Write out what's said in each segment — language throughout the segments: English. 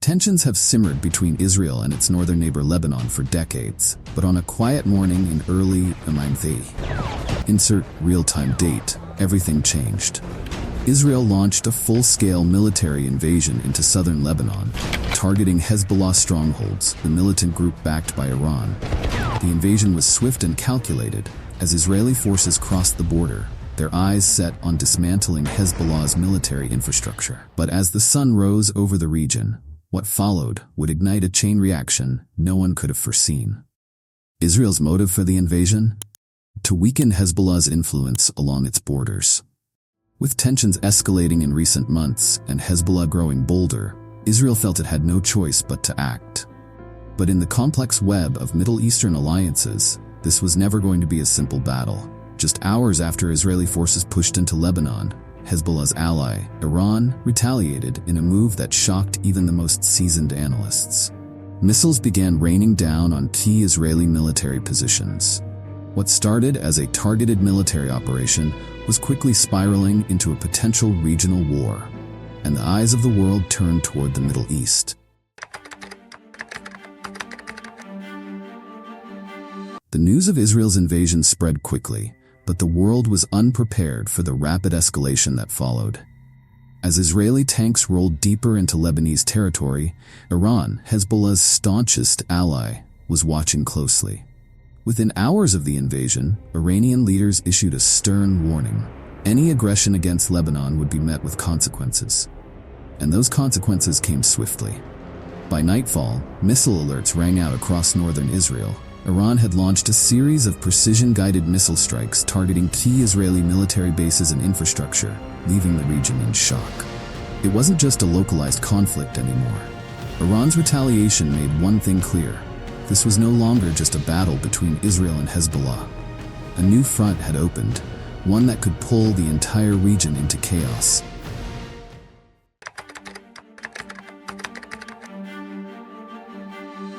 Tensions have simmered between Israel and its northern neighbor Lebanon for decades, but on a quiet morning in early insert real-time date, everything changed. Israel launched a full-scale military invasion into southern Lebanon, targeting Hezbollah strongholds, the militant group backed by Iran. The invasion was swift and calculated. As Israeli forces crossed the border, their eyes set on dismantling Hezbollah's military infrastructure. But as the sun rose over the region, what followed would ignite a chain reaction no one could have foreseen. Israel's motive for the invasion? To weaken Hezbollah's influence along its borders. With tensions escalating in recent months and Hezbollah growing bolder, Israel felt it had no choice but to act. But in the complex web of Middle Eastern alliances, this was never going to be a simple battle. Just hours after Israeli forces pushed into Lebanon, Hezbollah's ally, Iran, retaliated in a move that shocked even the most seasoned analysts. Missiles began raining down on key Israeli military positions. What started as a targeted military operation was quickly spiraling into a potential regional war, and the eyes of the world turned toward the Middle East. The news of Israel's invasion spread quickly, but the world was unprepared for the rapid escalation that followed. As Israeli tanks rolled deeper into Lebanese territory, Iran, Hezbollah's staunchest ally, was watching closely. Within hours of the invasion, Iranian leaders issued a stern warning. Any aggression against Lebanon would be met with consequences. And those consequences came swiftly. By nightfall, missile alerts rang out across northern Israel. Iran had launched a series of precision-guided missile strikes targeting key Israeli military bases and infrastructure, leaving the region in shock. It wasn't just a localized conflict anymore. Iran's retaliation made one thing clear. This was no longer just a battle between Israel and Hezbollah. A new front had opened, one that could pull the entire region into chaos.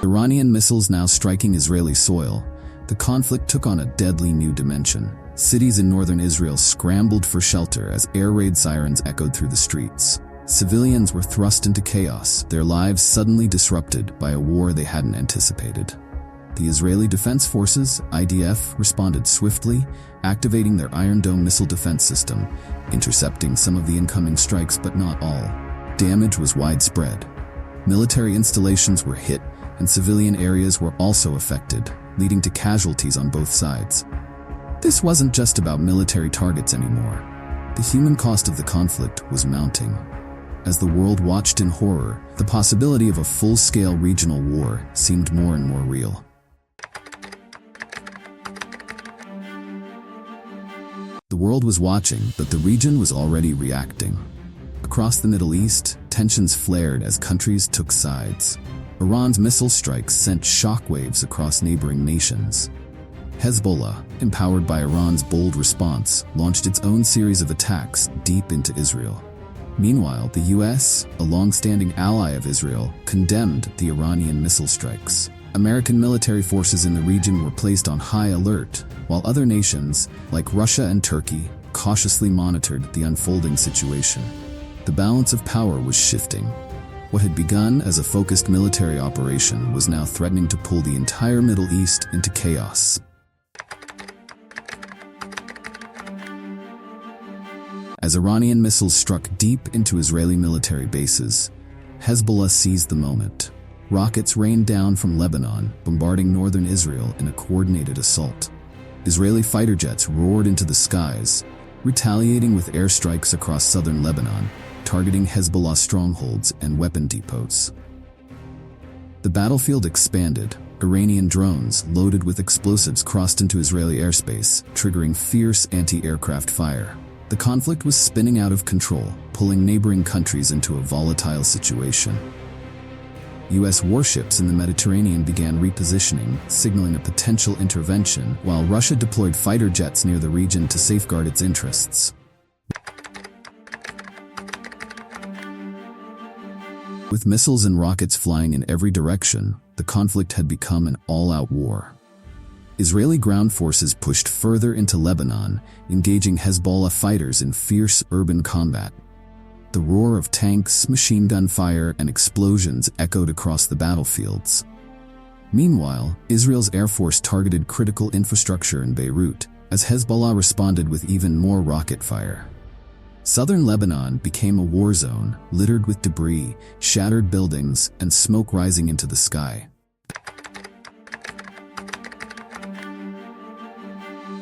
Iranian missiles now striking Israeli soil, the conflict took on a deadly new dimension. Cities in northern Israel scrambled for shelter as air raid sirens echoed through the streets. Civilians were thrust into chaos, their lives suddenly disrupted by a war they hadn't anticipated. The Israeli Defense Forces, IDF, responded swiftly, activating their Iron Dome missile defense system, intercepting some of the incoming strikes but not all. Damage was widespread. Military installations were hit, and civilian areas were also affected, leading to casualties on both sides. This wasn't just about military targets anymore. The human cost of the conflict was mounting. As the world watched in horror, the possibility of a full-scale regional war seemed more and more real. The world was watching, but the region was already reacting. Across the Middle East, tensions flared as countries took sides. Iran's missile strikes sent shockwaves across neighboring nations. Hezbollah, empowered by Iran's bold response, launched its own series of attacks deep into Israel. Meanwhile, the US, a long-standing ally of Israel, condemned the Iranian missile strikes. American military forces in the region were placed on high alert, while other nations, like Russia and Turkey, cautiously monitored the unfolding situation. The balance of power was shifting. What had begun as a focused military operation was now threatening to pull the entire Middle East into chaos. As Iranian missiles struck deep into Israeli military bases, Hezbollah seized the moment. Rockets rained down from Lebanon, bombarding northern Israel in a coordinated assault. Israeli fighter jets roared into the skies, retaliating with airstrikes across southern Lebanon, targeting Hezbollah strongholds and weapon depots. The battlefield expanded. Iranian drones loaded with explosives crossed into Israeli airspace, triggering fierce anti-aircraft fire. The conflict was spinning out of control, pulling neighboring countries into a volatile situation. US warships in the Mediterranean began repositioning, signaling a potential intervention, while Russia deployed fighter jets near the region to safeguard its interests. With missiles and rockets flying in every direction, the conflict had become an all-out war. Israeli ground forces pushed further into Lebanon, engaging Hezbollah fighters in fierce urban combat. The roar of tanks, machine gun fire, and explosions echoed across the battlefields. Meanwhile, Israel's Air Force targeted critical infrastructure in Beirut, as Hezbollah responded with even more rocket fire. Southern Lebanon became a war zone, littered with debris, shattered buildings, and smoke rising into the sky.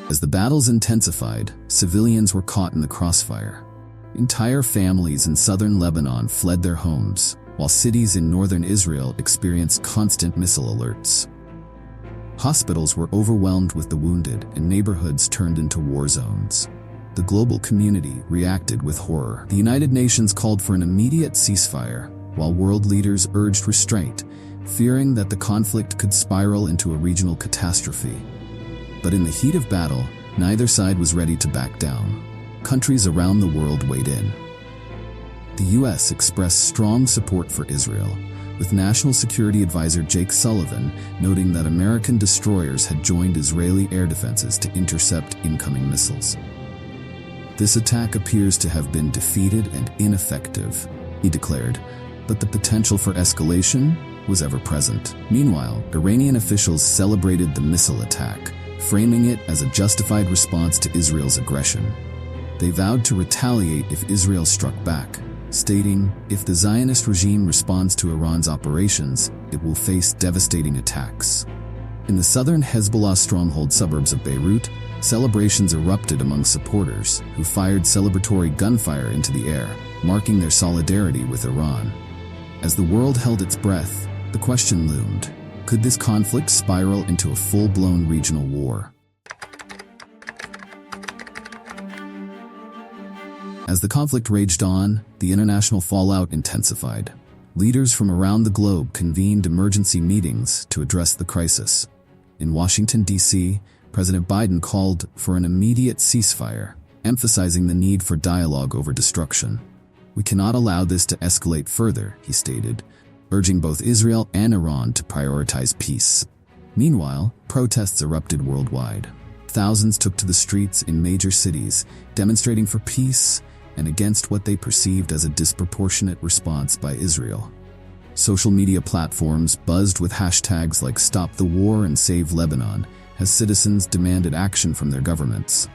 As the battles intensified, civilians were caught in the crossfire. Entire families in southern Lebanon fled their homes, while cities in northern Israel experienced constant missile alerts. Hospitals were overwhelmed with the wounded, and neighborhoods turned into war zones. The global community reacted with horror. The United Nations called for an immediate ceasefire, while world leaders urged restraint, fearing that the conflict could spiral into a regional catastrophe. But in the heat of battle, neither side was ready to back down. Countries around the world weighed in. The U.S. expressed strong support for Israel, with National Security Advisor Jake Sullivan noting that American destroyers had joined Israeli air defenses to intercept incoming missiles. "This attack appears to have been defeated and ineffective," he declared, but the potential for escalation was ever present. Meanwhile, Iranian officials celebrated the missile attack, framing it as a justified response to Israel's aggression. They vowed to retaliate if Israel struck back, stating, "If the Zionist regime responds to Iran's operations, it will face devastating attacks." In the southern Hezbollah stronghold suburbs of Beirut, celebrations erupted among supporters, who fired celebratory gunfire into the air, marking their solidarity with Iran. As the world held its breath, the question loomed: could this conflict spiral into a full-blown regional war? As the conflict raged on, the international fallout intensified. Leaders from around the globe convened emergency meetings to address the crisis. In Washington, D.C., President Biden called for an immediate ceasefire, emphasizing the need for dialogue over destruction. "We cannot allow this to escalate further," he stated, urging both Israel and Iran to prioritize peace. Meanwhile, protests erupted worldwide. Thousands took to the streets in major cities, demonstrating for peace and against what they perceived as a disproportionate response by Israel. Social media platforms buzzed with hashtags like "Stop the War" and "Save Lebanon" as citizens demanded action from their governments.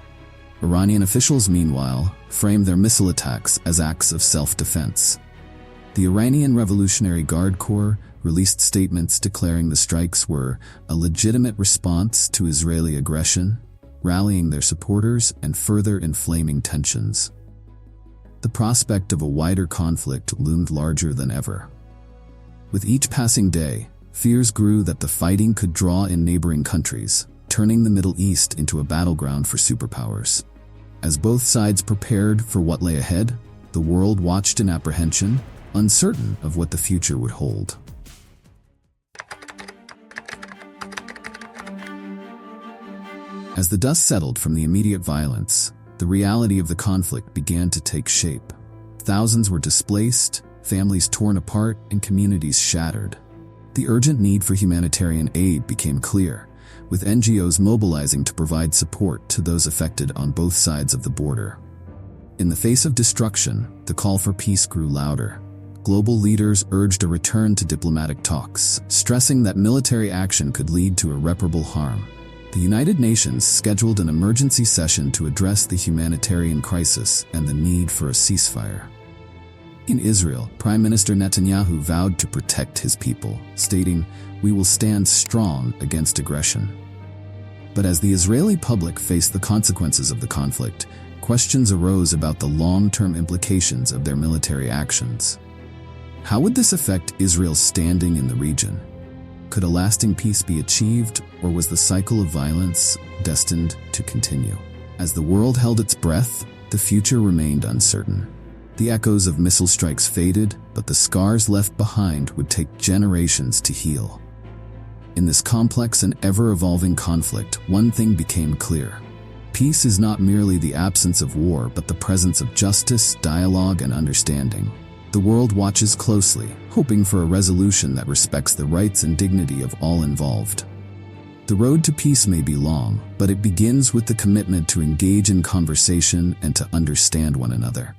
Iranian officials, meanwhile, framed their missile attacks as acts of self-defense. The Iranian Revolutionary Guard Corps released statements declaring the strikes were a legitimate response to Israeli aggression, rallying their supporters and further inflaming tensions. The prospect of a wider conflict loomed larger than ever. With each passing day, fears grew that the fighting could draw in neighboring countries, turning the Middle East into a battleground for superpowers. As both sides prepared for what lay ahead, the world watched in apprehension, uncertain of what the future would hold. As the dust settled from the immediate violence, the reality of the conflict began to take shape. Thousands were displaced, families torn apart, and communities shattered. The urgent need for humanitarian aid became clear, with NGOs mobilizing to provide support to those affected on both sides of the border. In the face of destruction, the call for peace grew louder. Global leaders urged a return to diplomatic talks, stressing that military action could lead to irreparable harm. The United Nations scheduled an emergency session to address the humanitarian crisis and the need for a ceasefire. In Israel, Prime Minister Netanyahu vowed to protect his people, stating, "We will stand strong against aggression." But as the Israeli public faced the consequences of the conflict, questions arose about the long-term implications of their military actions. How would this affect Israel's standing in the region? Could a lasting peace be achieved, or was the cycle of violence destined to continue? As the world held its breath, the future remained uncertain. The echoes of missile strikes faded, but the scars left behind would take generations to heal. In this complex and ever-evolving conflict, one thing became clear. Peace is not merely the absence of war, but the presence of justice, dialogue, and understanding. The world watches closely, hoping for a resolution that respects the rights and dignity of all involved. The road to peace may be long, but it begins with the commitment to engage in conversation and to understand one another.